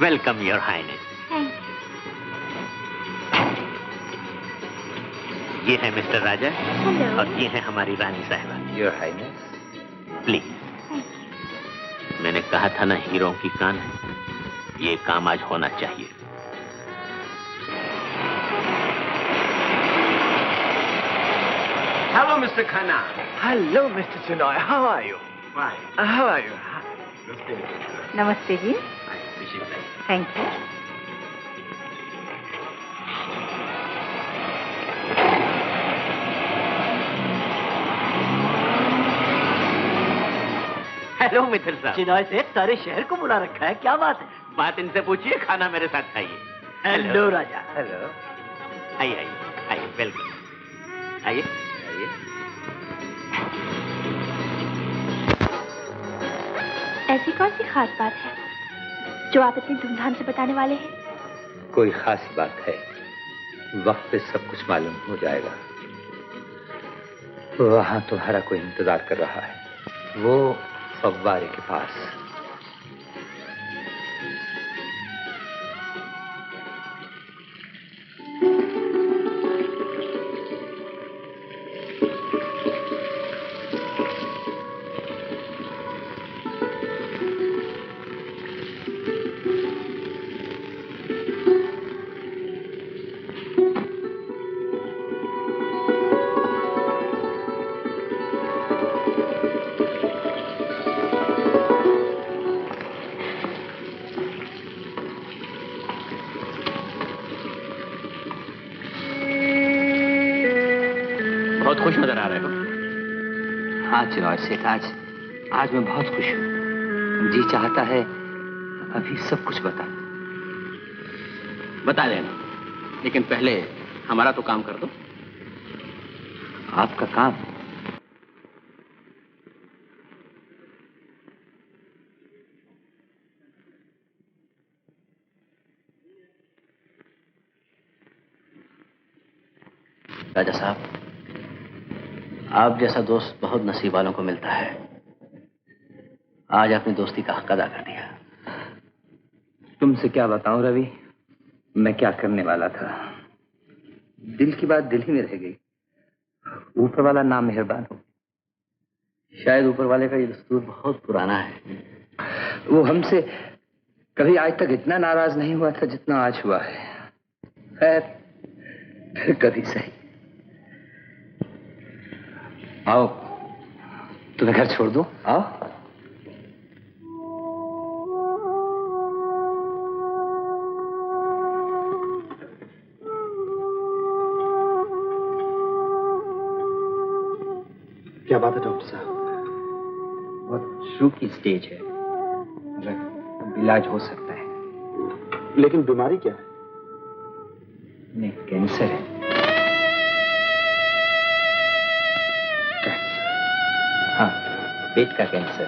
Welcome your highness. Thank you. ये है mister राजा। Hello. और ये है हमारी रानी साहिबा। Your highness. प्लीज। मैंने कहा था ना हीरो की कान, ये काम आज होना चाहिए। Hello, Mr. Khanna. Hello, Mr. Chinoy. How are you? Fine. How are you? नमस्ते जी। Thank you. हेलो मित्र साहब। चिनॉय से सारे शहर को बुला रखा है, क्या बात है? बात इनसे पूछिए, खाना मेरे साथ खाइए। हेलो राजा। हेलो। आइए आइए आइए, वेलकम। आइए आइए। ऐसी कौन सी खास बात है जो आप इतनी धूमधाम से बताने वाले हैं? कोई खास बात है, वक्त पे सब कुछ मालूम हो जाएगा। वहां तुम्हारा कोई इंतजार कर रहा है, वो फव्वारे के पास। बहुत खुश नजर आ रहे हो। हाँ चिनॉय सेठ, आज मैं बहुत खुश हूँ। जी चाहता है अभी सब कुछ बता देना, लेकिन पहले हमारा तो काम कर दो। आपका काम? राजा साहब, आप जैसा दोस्त बहुत नसीब वालों को मिलता है। आज आपने दोस्ती का हक अदा कर दिया। तुमसे क्या बताऊं रवि, मैं क्या करने वाला था। दिल की बात दिल ही में रह गई। ऊपर वाला नाम मेहरबान हो। शायद ऊपर वाले का ये दस्तूर बहुत पुराना है। वो हमसे कभी आज तक इतना नाराज नहीं हुआ था जितना आज हुआ है। खैर, फिर कभी सही। आओ, तुम्हें घर छोड़ दूं? आओ। क्या बात है डॉक्टर साहब? बहुत शुरू की स्टेज है, मगर इलाज हो सकता है। लेकिन बीमारी क्या है? नहीं, कैंसर है। हाँ, पेट का कैंसर।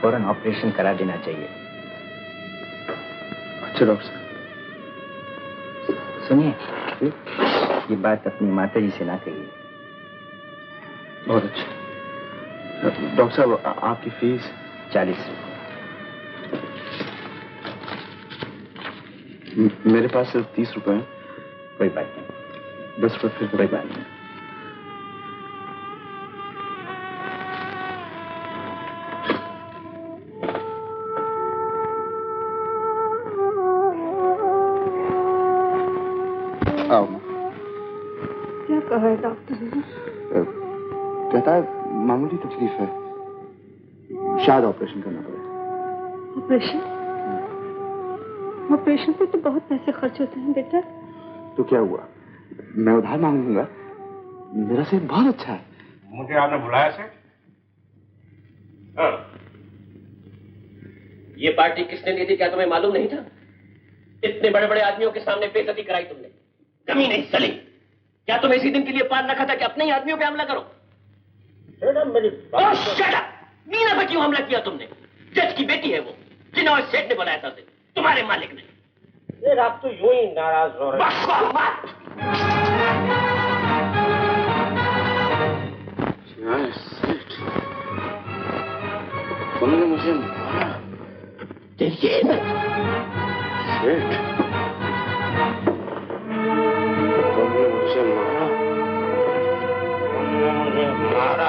फौरन ऑपरेशन करा देना चाहिए। अच्छा डॉक्टर साहब। सुनिए, ये बात अपनी माताजी से ना कहिए। बहुत अच्छा। डॉक्टर साहब, आपकी फीस? 40 रुपये। मेरे पास सिर्फ 30 रुपए हैं। कोई बात नहीं। 10 रुपये फिर कोई बात नहीं। आओ माँ। क्या कहा है डॉक्टर ने? कहता है मामूली तकलीफ है, शायद ऑपरेशन करना पड़े। ऑपरेशन? ऑपरेशन पे तो बहुत पैसे खर्च होते हैं बेटा। तो क्या हुआ, मैं उधार मांग लूंगा। मेरा सेठ बहुत अच्छा है। मुझे आपने बुलाया सेठ? हाँ। ये पार्टी किसने ली थी, क्या तुम्हें मालूम नहीं था? इतने बड़े बड़े आदमियों के सामने बेइज्जती कराई तुमने। कमी नहीं सली। क्या तुम इसी दिन के लिए पार रखा था कि अपने ही आदमियों पे हमला करो? मीना पे क्यों हमला किया तुमने? जज की बेटी है वो। चिनॉय सेठ ने बुलाया था उसे, तुम्हारे मालिक ने। फिर आप तो यूं ही नाराज हो रहे हैं। सेठ, तुमने मुझे मारा। तेरी सेठ, तुमने मुझे मारा, तुमने मुझे मारा।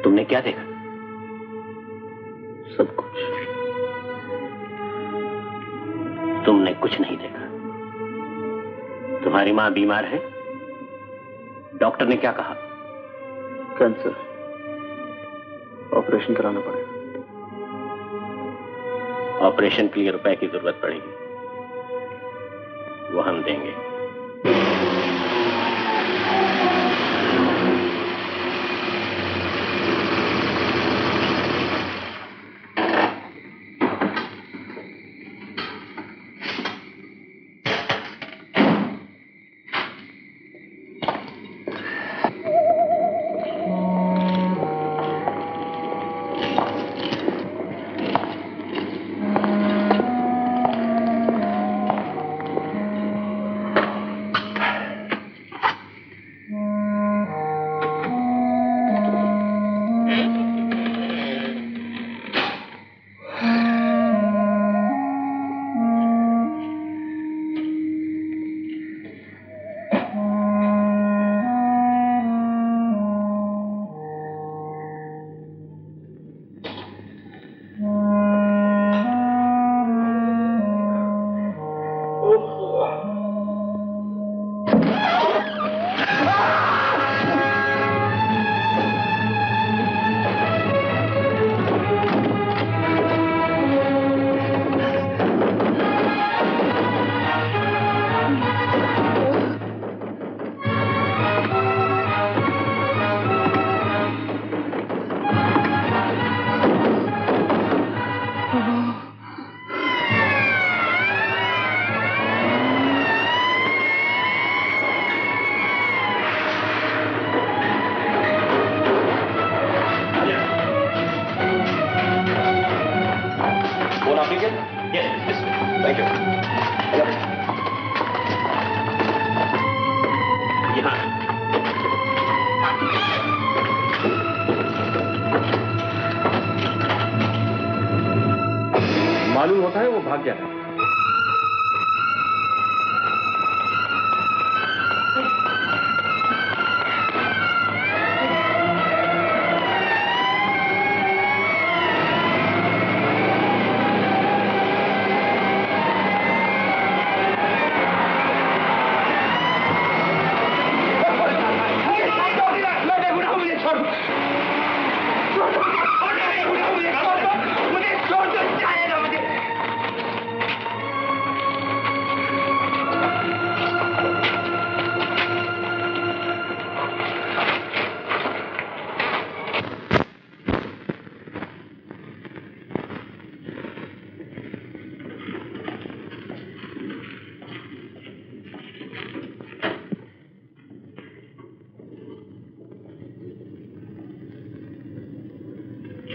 तुमने क्या देखा? सब कुछ। तुमने कुछ नहीं देखा। तुम्हारी मां बीमार है। डॉक्टर ने क्या कहा? कैंसर, ऑपरेशन कराना पड़ेगा। ऑपरेशन के लिए रुपए की जरूरत पड़ेगी, वो हम देंगे।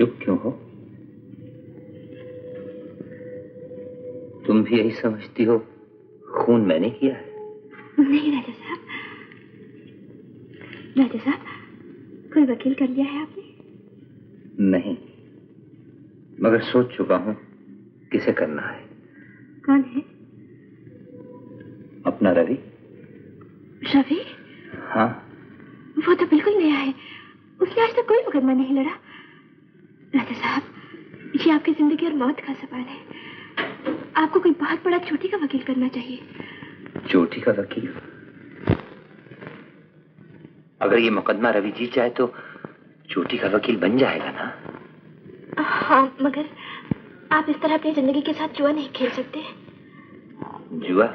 चुप क्यों हो? तुम भी यही समझती हो खून मैंने किया है? नहीं राजा साहब, राजा साहब, कोई वकील कर लिया है आपने? नहीं, मगर सोच चुका हूं किसे करना है। कौन है? अपना रवि। रवि? हाँ। वो तो बिल्कुल नया है, उसने आज तक कोई मुकदमा नहीं लड़ा। राजा साहब, ये आपकी जिंदगी और मौत का सवाल है। आपको कोई बहुत बड़ा चोटी का वकील करना चाहिए। चोटी का वकील? अगर ये मुकदमा रवि जीत जाए तो चोटी का वकील बन जाएगा ना? हाँ, मगर आप इस तरह अपनी जिंदगी के साथ जुआ नहीं खेल सकते। जुआ?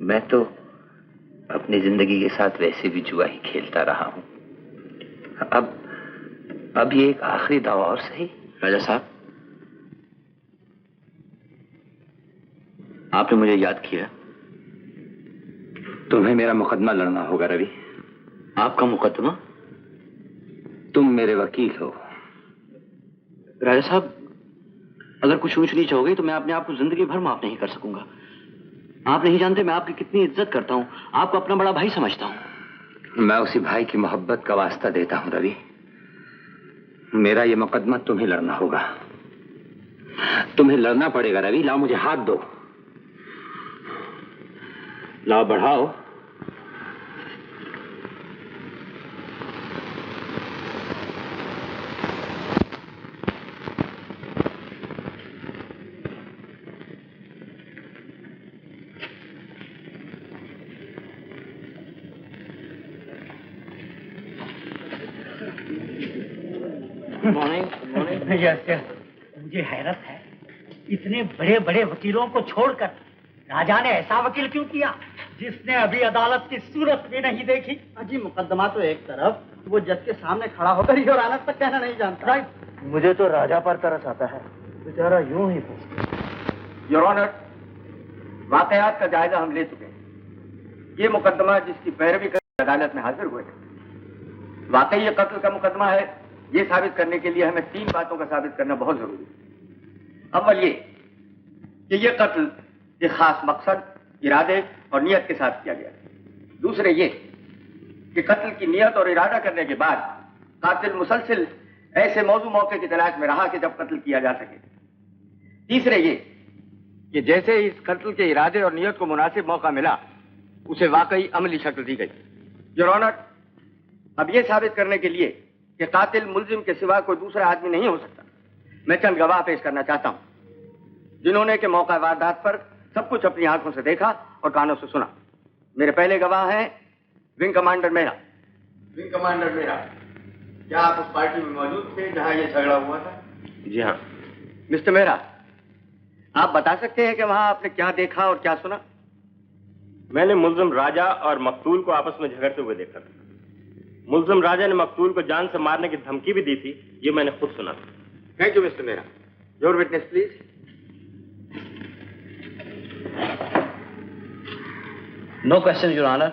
मैं तो अपनी जिंदगी के साथ वैसे भी जुआ ही खेलता रहा हूं। अब ये एक आखिरी दावा और सही। राजा साहब, आपने मुझे याद किया। तुम्हें मेरा मुकदमा लड़ना होगा रवि। आपका मुकदमा? तुम मेरे वकील हो। राजा साहब, अगर कुछ ऊंच नीच हो गई तो मैं अपने आप को जिंदगी भर माफ नहीं कर सकूंगा। आप नहीं जानते मैं आपकी कितनी इज्जत करता हूं, आपको अपना बड़ा भाई समझता हूं। मैं उसी भाई की मोहब्बत का वास्ता देता हूं रवि। मेरा ये मुकदमा तुम्हें लड़ना होगा। तुम्हें लड़ना पड़ेगा रवि। लाओ मुझे हाथ दो। लाओ, बढ़ाओ। यस, मुझे हैरत है, इतने बड़े बड़े वकीलों को छोड़कर राजा ने ऐसा वकील क्यों किया जिसने अभी अदालत की सूरत भी नहीं देखी? अजी, मुकदमा तो एक तरफ, वो जज के सामने खड़ा होकर योर ऑनर तक कहना नहीं जानता। मुझे तो राजा पर तरस आता है, बेचारा यूं ही फंस। योर ऑनर, वाकयात का जायजा हम ले चुके हैं। ये मुकदमा जिसकी पैरवी कर अदालत में हाजिर हुए हैं, वाकई ये कत्ल का मुकदमा है, ये साबित करने के लिए हमें 3 बातों का साबित करना बहुत जरूरी है। अव्वल ये कि ये कत्ल एक खास मकसद, इरादे और नियत के साथ किया गया। दूसरे ये कि कत्ल की नियत और इरादा करने के बाद कातिल मुसलसिल ऐसे मौजू मौके की तलाश में रहा कि जब कत्ल किया जा सके। तीसरे ये कि जैसे इस कत्ल के इरादे और नियत को मुनासिब मौका मिला, उसे वाकई अमली शक्ल दी गई। योर ऑनर, अब यह साबित करने के लिए कि कातिल मुल्जिम के सिवा कोई दूसरा आदमी नहीं हो सकता, मैं चंद गवाह पेश करना चाहता हूं, जिन्होंने के मौका वारदात पर सब कुछ अपनी आंखों से देखा और कानों से सुना। मेरे पहले गवाह हैं wing commander Mehra. Wing commander Mehra, क्या आप उस पार्टी में मौजूद थे जहां यह झगड़ा हुआ था? जी हाँ। मिस्टर मेहरा, आप बता सकते हैं कि वहां आपने क्या देखा और क्या सुना? मैंने मुल्जिम राजा और मकतूल को आपस में झगड़ते हुए देखा था। मुल्जिम राजा ने मकतूल को जान से मारने की धमकी भी दी थी, ये मैंने खुद सुना था। Thank you mister Mehra. Your witness please. No question your honour.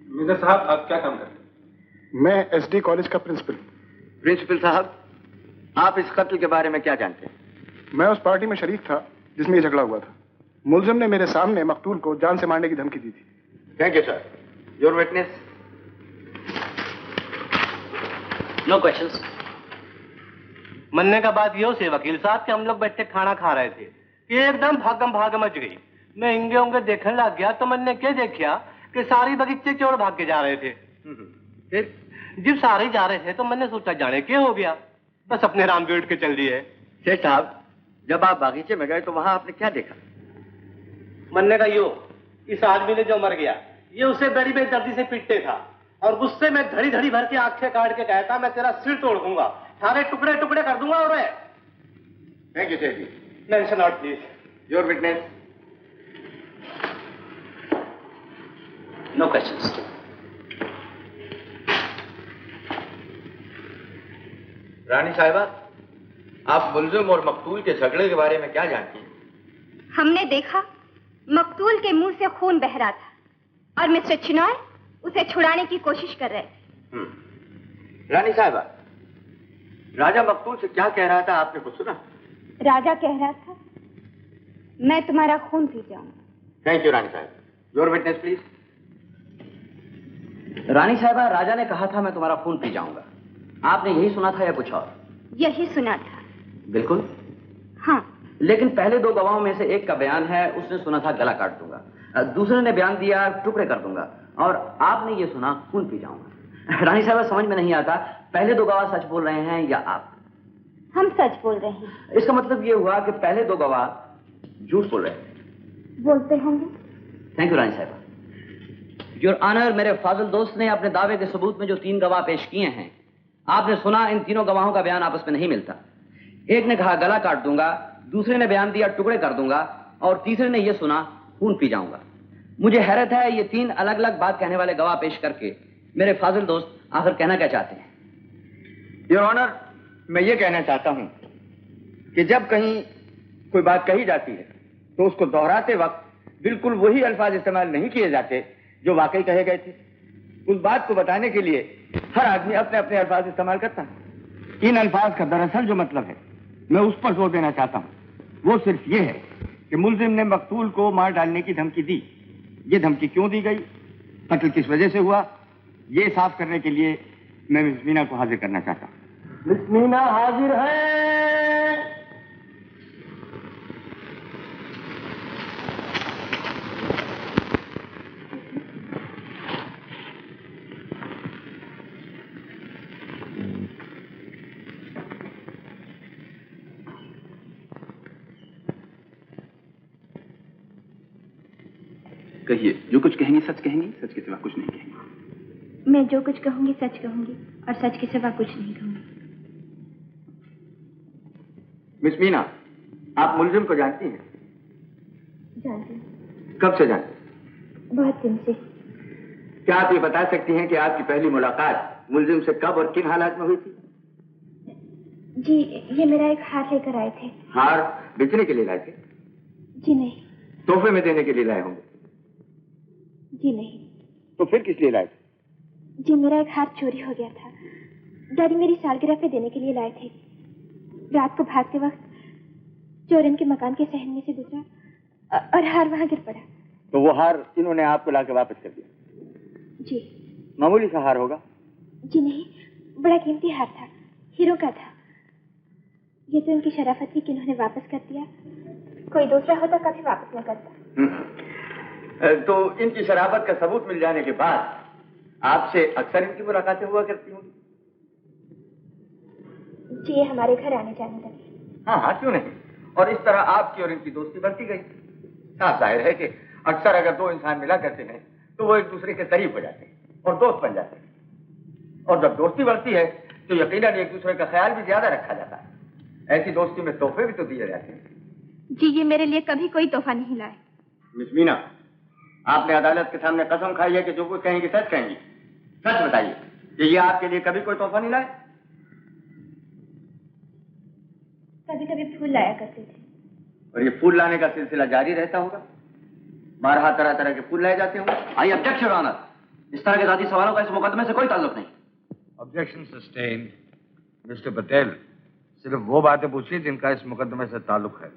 Mirza साहब, आप क्या काम करते हैं? मैं एसडी कॉलेज का प्रिंसिपल। प्रिंसिपल साहब, आप इस कत्ल के बारे में क्या जानते हैं? मैं उस पार्टी में शरीक था जिसमें ये झगड़ा हुआ था। मुल्जिम ने मेरे सामने मकतूल को जान से मारने की धमकी दी थी। Thank you sir. Your witness. No questions. मनने का बात ये से वकील साहब कि हम लोग बैठे खाना खा रहे थे कि एकदम भागम भाग मच गई। मैं इंगे उंगे देखने लग गया तो मैंने क्या देखा कि सारी बगीचे चोर भाग के जा रहे थे। फिर जब सारे जा रहे थे तो मैंने सोचा जाने क्या हो गया, बस अपने राम भी उठ के चल दिए। सेठ साहब, जब आप बागीचे में गए तो वहां आपने क्या देखा? मनने का यो, इस आदमी ने जो मर गया ये उसे बड़ी बेदर्दी से पीटते था और गुस्से में धड़ी धड़ी भर के आंखें काट के कहता मैं तेरा सिर तोड़ दूंगा, सारे टुकड़े टुकड़े कर दूंगा। और thank you Seth ji. Mention out please. Your witness. No questions. रानी साहिबा, आप मुल्जिम और मकतूल के झगड़े के बारे में क्या जानती हैं? हमने देखा मकतूल के मुंह से खून बह रहा था और मिस्टर चिनॉय उसे छुड़ाने की कोशिश कर रहे थे। रानी साहिबा, राजा मकतूल से क्या कह रहा था, आपने कुछ सुना? राजा कह रहा था मैं तुम्हारा खून पी जाऊंगा। थैंक यू रानी साहब। Your witness please. रानी साहिबा, राजा ने कहा था मैं तुम्हारा खून पी जाऊंगा। आपने यही सुना था या कुछ और? यही सुना था। बिल्कुल। हाँ। लेकिन पहले दो गवाहों में से एक का बयान है उसने सुना था गला काट दूंगा, दूसरे ने बयान दिया टुकड़े कर दूंगा, और आपने ये सुना खून पी जाऊंगा। रानी साहिबा, समझ में नहीं आता पहले दो गवाह सच बोल रहे हैं या आप? हम सच बोल रहे हैं। इसका मतलब ये हुआ कि पहले दो गवाह झूठ बोल रहे हैं। बोलते होंगे। थैंक यू रानी साहिबा। योर ऑनर, मेरे फाजिल दोस्त ने अपने दावे के सबूत में जो 3 गवाह पेश किए हैं, आपने सुना इन तीनों गवाहों का बयान आपस में नहीं मिलता। एक ने कहा गला काट दूंगा, दूसरे ने बयान दिया टुकड़े कर दूंगा, और तीसरे ने यह सुना खून पी जाऊंगा। मुझे हैरत है ये 3 अलग अलग बात कहने वाले गवाह पेश करके मेरे फाजिल दोस्त आखिर कहना क्या चाहते हैं? योर ऑनर, मैं ये कहना चाहता हूं कि जब कहीं कोई बात कही जाती है तो उसको दोहराते वक्त बिल्कुल वही अल्फाज इस्तेमाल नहीं किए जाते जो वाकई कहे गए थे। उस बात को बताने के लिए हर आदमी अपने अपने अल्फाज इस्तेमाल करता है। इन अल्फाज का दरअसल जो मतलब है मैं उस पर जोर देना चाहता हूं। वो सिर्फ ये है कि मुल्जिम ने मकतूल को मार डालने की धमकी दी। ये धमकी क्यों दी गई, कत्ल किस वजह से हुआ, ये साफ करने के लिए मैं मिस मीना को हाजिर करना चाहता हूं। मिस मीना हाजिर है। कहिए, जो कुछ कहेंगी सच कहेंगी, सच के सिवा कुछ नहीं कहेंगी। मैं जो कुछ कहूंगी सच कहूंगी और सच के सिवा कुछ नहीं कहूंगी। मिस मीना, आप मुल्जिम को जानती हैं? जानती हूँ। कब से जानती? बहुत दिन से। क्या आप ये बता सकती हैं कि आपकी पहली मुलाकात मुल्जिम से कब और किन हालात में हुई थी? जी, ये मेरा एक हार लेकर आए थे। हार बेचने के लिए लाए थे? जी नहीं। तोहफे में देने के लिए लाए होंगे? जी नहीं। तो फिर किस लिए लाए थे? जी, मेरा एक हार चोरी हो गया था। डैडी मेरी सालगिरह पे देने के लिए लाए थे। रात को भागते वक्त चोर इनके मकान के सहन में से गुजरा और हार वहां गिर पड़ा। तो वो हार इन्होंने आपको लाके वापस कर दिया? जी। मामूली सा हार होगा? जी नहीं, बड़ा कीमती हार था, हीरो का था। ये तो इनकी शराफत थी कि इन्होंने वापस कर दिया। कोई दूसरा होता कभी वापस न करता। तो इनकी शराफत का सबूत मिल जाने के बाद आपसे अक्सर इनकी मुलाकातें हुआ करती होंगी? जी, ये हमारे घर आने जाने लगे। हाँ हाँ, क्यों नहीं। और इस तरह आपकी और इनकी दोस्ती बढ़ती गई। साफ जाहिर है कि अक्सर अगर दो इंसान मिला करते हैं तो वो एक दूसरे के करीब हो जाते हैं और दोस्त बन जाते हैं। और जब दोस्ती बढ़ती है तो यकीनन एक दूसरे का ख्याल भी ज्यादा रखा जाता है। ऐसी दोस्ती में तोहफे भी तो दिए जाते हैं। जी, ये मेरे लिए कभी कोई तोहफा नहीं लाए। मिस मीना, आपने अदालत के सामने कसम खाई है कि जो कुछ कहेंगी सच कहेंगी। सच बताइए कि ये आपके लिए कभी कोई तोहफा नहीं लाए? कभी कभी फूल लाया करते थे। और ये फूल लाने का सिलसिला जारी रहता होगा? बारहा तरह तरह के फूल लाए जाते होंगे? आई ऑब्जेक्ट योर ऑनर, इस तरह के जाती सवालों का इस मुकदमे से कोई ताल्लुक नहीं। Objection sustain. मिस्टर पटेल, सिर्फ वो बातें पूछिए जिनका इस मुकदमे से ताल्लुक है।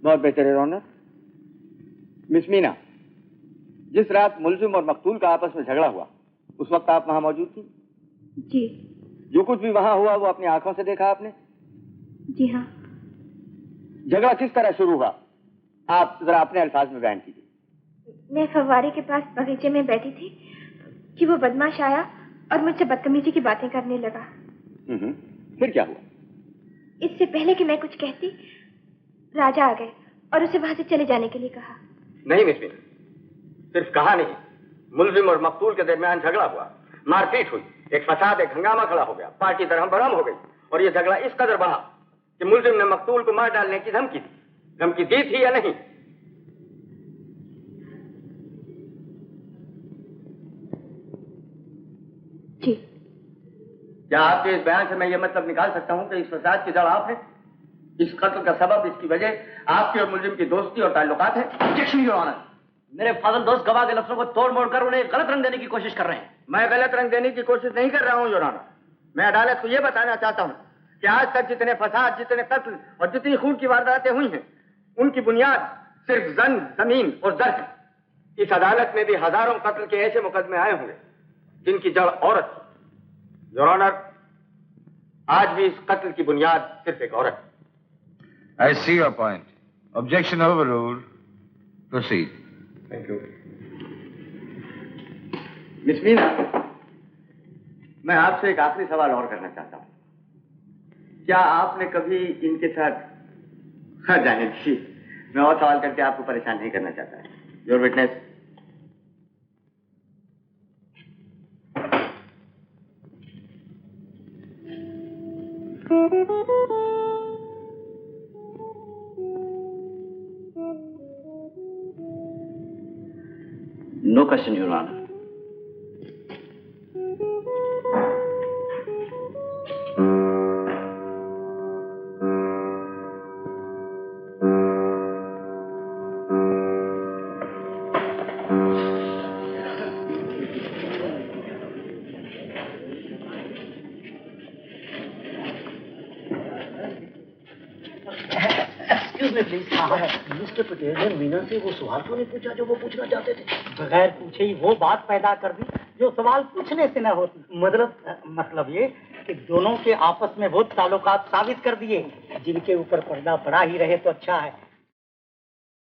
बहुत बेहतर है ऑनर। मिस मीना, जिस रात मुल्जिम और मकतूल का आपस में झगड़ा हुआ उस वक्त आप वहां मौजूद थी? जी। जो कुछ भी वहां हुआ वो अपनी आंखों से देखा आपने? जी हाँ। झगड़ा किस तरह शुरू हुआ, आप जरा अपने अल्फाज में बयान कीजिए। मैं फव्वारे के पास बगीचे में बैठी थी कि वो बदमाश आया और मुझसे बदतमीजी की बातें करने लगा। फिर क्या हुआ? इससे पहले कि मैं कुछ कहती, राजा आ गए और उसे वहां से चले जाने के लिए कहा। नहीं मिस मीना, सिर्फ कहा नहीं, मुल्जिम और मकतूल के दरमियान झगड़ा हुआ, मारपीट हुई, एक फसाद, एक हंगामा खड़ा हो गया, पार्टी दरहम बरहम हो गई और ये झगड़ा इस कदर बढ़ा कि मुल्जिम ने मकतूल को मार डालने की धमकी दी थी या नहीं? जी। क्या आपके इस बयान से मैं ये मतलब निकाल सकता हूं कि इस फसाद की जड़ आप है? इस कत्ल का सबब, इसकी वजह आपके और मुल्जिम की दोस्ती और ताल्लुकात है? ऑब्जेक्शन योर ऑनर, मेरे फाजिल दोस्त गवाह के लफ्जों को तोड़ मोड़ कर उन्हें गलत रंग देने की कोशिश कर रहे हैं। मैं गलत रंग देने की कोशिश नहीं कर रहा हूं योर ऑनर। मैं अदालत को यह बताना चाहता हूं कि आज तक जितने फसाद, जितने कत्ल और जितनी खून की वारदातें हुई हैं, उनकी बुनियाद सिर्फ जमीन और जर है। इस अदालत में भी हजारों कत्ल के ऐसे मुकदमे आए होंगे जिनकी जड़ औरत थी। योर ऑनर, आज भी इस कत्ल की बुनियाद सिर्फ एक औरत है। I see your point. Objection overruled. Proceed. Thank you. Miss Meena, मैं आपसे एक आखिरी सवाल और करना चाहता हूं। क्या आपने कभी इनके साथ, हाँ जाने दीजिए, मैं और सवाल करके आपको परेशान नहीं करना चाहता। Your witness. No question your honour. Mister Patel ने मीना से वो सवाल क्यों नहीं पूछा जो वो पूछना चाहते थे? बगैर पूछे ही वो बात पैदा कर दी जो सवाल पूछने से न होती। मतलब ये कि दोनों के आपस में वो ताल्लुकात साबित कर दिए जिनके ऊपर पर्दा पड़ा ही रहे तो अच्छा है।